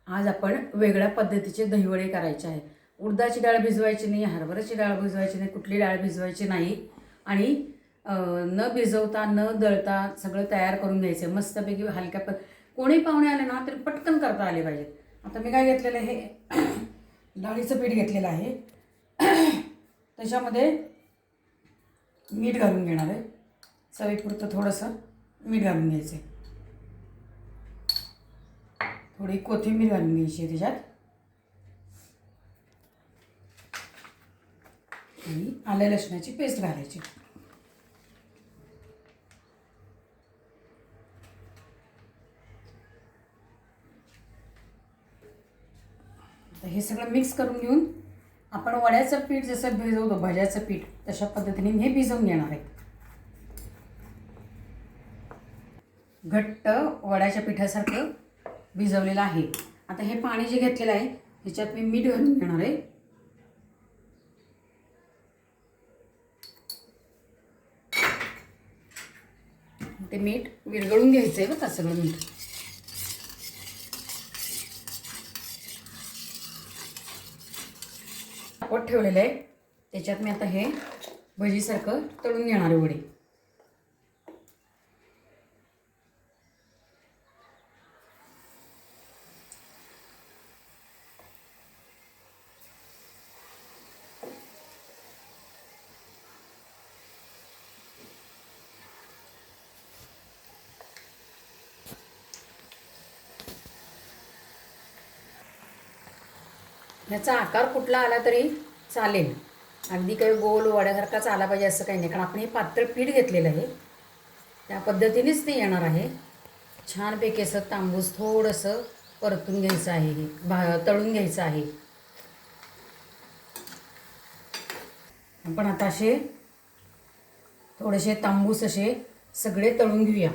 आज आपण वेगळ्या पद्धतीचे दहीवडे करायचे आहेत. उडदाची डाळ भिजवायची नाही, हरभऱ्याची डाळ भिजवायची नाही, कुठली डाळ भिजवायची नाही आणि न भिजवता न दळता सगळं तयार करून घ्यायचं मस्तपैकी हलक्या कोणी पाहुणे आले ना तरी पटकन करता आले पाहिजेत. आता मी काय घेतलेलं आहे, डाळीचं पीठ घेतलेलं आहे. त्याच्यामध्ये मीठ घालून घेणार आहे. चवीपुरतं थोडंसं मीठ घालून घ्यायचं आहे. थोडी कोथिंबीर घालून घ्यायची आहे त्याच्यात आणि आलं लसणाची पेस्ट घालायची. आता हे सगळं मिक्स करून घेऊन आपण वड्याचं पीठ जसं भिजवतो भज्याचं पीठ तशा पद्धतीने हे भिजवून घेणार आहे. घट्ट वड्याच्या पिठासारखं भिजवलेलं आहे. आता हे पाणी जे घेतलेलं आहे ह्याच्यात मी मीठ घालून घेणार आहे. ते मीठ विरघळून घ्यायचं आहे बघा सगळं मीठ. तापत ठेवलेलं आहे त्याच्यात मी आता हे भजीसारखं तळून घेणार आहे वडे. ह्याचा आकार कुठला आला तरी चालेल, अगदी काही गोल वड्यासारखाच आला पाहिजे असं काही नाही, कारण आपण हे पातळ पीठ घेतलेलं आहे त्या पद्धतीनेच ते येणार आहे. छानपैकी असं तांबूस थोडंसं परतून घ्यायचं आहे, हे तळून घ्यायचं आहे. आपण आता असे थोडेसे तांबूस असे सगळे तळून घेऊया.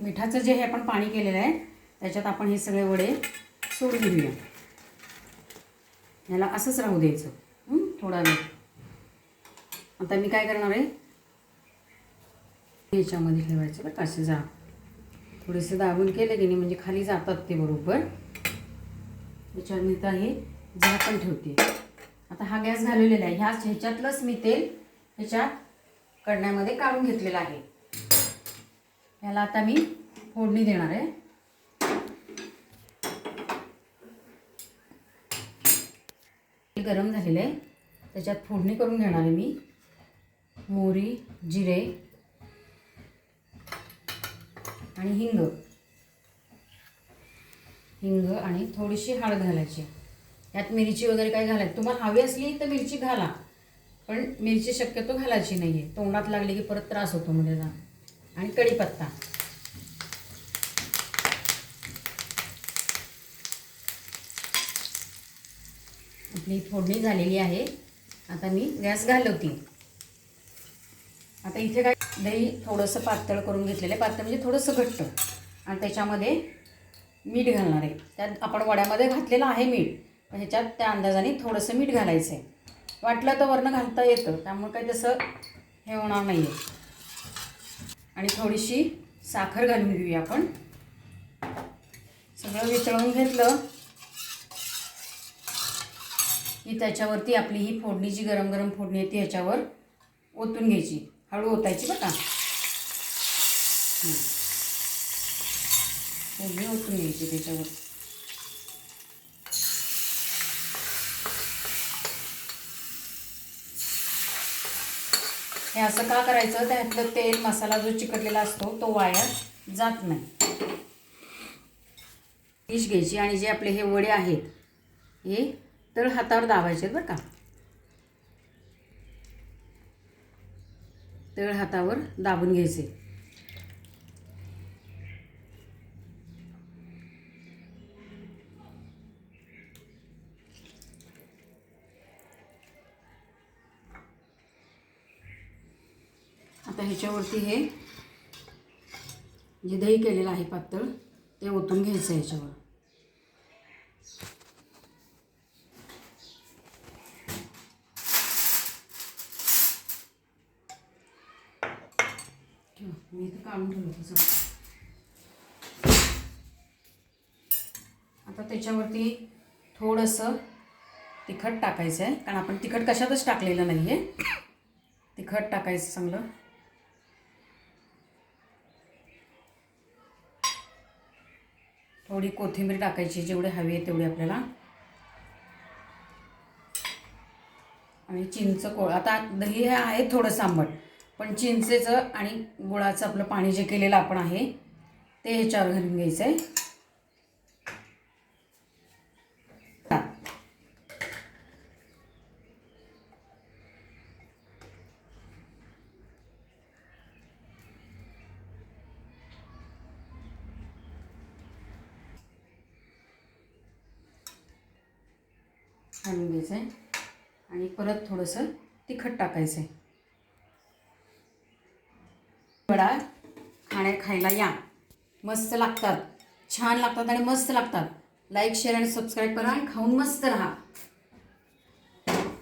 मिठाचं जे हे आपण पाणी केलेलं आहे त्याच्यात आपण हे सगळे वडे सोडून घेऊया. याला असंच राहू द्यायचं थोडा वेळ. आता मी काय करणार आहे, याच्यामध्ये ठेवायचं बरं कसे जा थोडेसे दाबून केले की नाही म्हणजे खाली जातात ते बरोबर. त्याच्यावर मी तर हे झाकण ठेवते. आता हा गॅस घालवलेला आहे. ह्याच्यातलंच मी तेल ह्याच्या कढण्यामध्ये काढून घेतलेलं आहे. याला आता मी फोडणी देणार आहे. गरम झालेलं आहे त्याच्यात फोडणी करून घेणार आहे मी. मोहरी, जिरे आणि हिंग आणि थोडीशी हळद घालायची. यात मिरची वगैरे काय घालायची तुम्हाला हवी असली तर मिरची घाला, पण मिरची शक्यतो घालायची नाही आहे, तोंडात लागली की परत त्रास होतो मध्ये जा. आणि कढीपत्ता. आपली फोडणी झालेली आहे. आता मी गॅस घालवते. आता इथे काय दही थोडंसं पातळ करून घेतलेलं आहे, पातळ म्हणजे थोडंसं घट्ट, आणि त्याच्यामध्ये मीठ घालणार आहे. त्यात आपण वड्यामध्ये घातलेलं आहे मीठ, पण ह्याच्यात त्या अंदाजाने थोडंसं मीठ घालायचं आहे. वाटलं तर वरनं घालता येतं, त्यामुळे काही तसं हे होणार नाही आहे. आणि थोडीशी साखर घालून घेऊया आपण. सगळं वितळून घेतलं की त्याच्यावरती आपली ही फोडणी जी गरम गरम फोडणी आहे ती ह्याच्यावर ओतून घ्यायची. हळू ओतायची बघा. फोडणी ओतून घ्यायची त्याच्यावर. हे असं का करायचं, त्यातलं तेल मसाला जो चिकटलेला असतो तो वाया जात नाही. डिश घ्यायची आणि जे आपले हे वडे आहेत हे तळ हातावर दाबायचे बरं का. तळ हातावर दाबून घ्यायचे. आता ह्याच्यावरती हे जे दही केलेलं आहे पातळ ते ओतून घ्यायचं ह्याच्यावर. मी इथे काढून ठेवलं तसं. आता त्याच्यावरती थोडंसं तिखट टाकायचं आहे, कारण आपण तिखट कशातच टाकलेलं नाही आहे. तिखट टाकायचं चांगलं. थोडी कोथिंबीर टाकायची, जेवढे हवी आहे तेवढी आपल्याला. आणि चिंच कोळ. आता दही हे आहे थोडंसं आंबट, पण चिंचेचं आणि गुळाचं आपलं पाणी जे केलेलं आपण आहे ते ह्याच्यावर घालून घ्यायचं आहे. घालून घ्यायचं आहे आणि परत थोडंसं तिखट टाकायचं आहे. वडा खायला या, मस्त लागतात, छान लागतात आणि मस्त लागतात. लाईक शेअर आणि सबस्क्राईब करा आणि खाऊन मस्त राहा.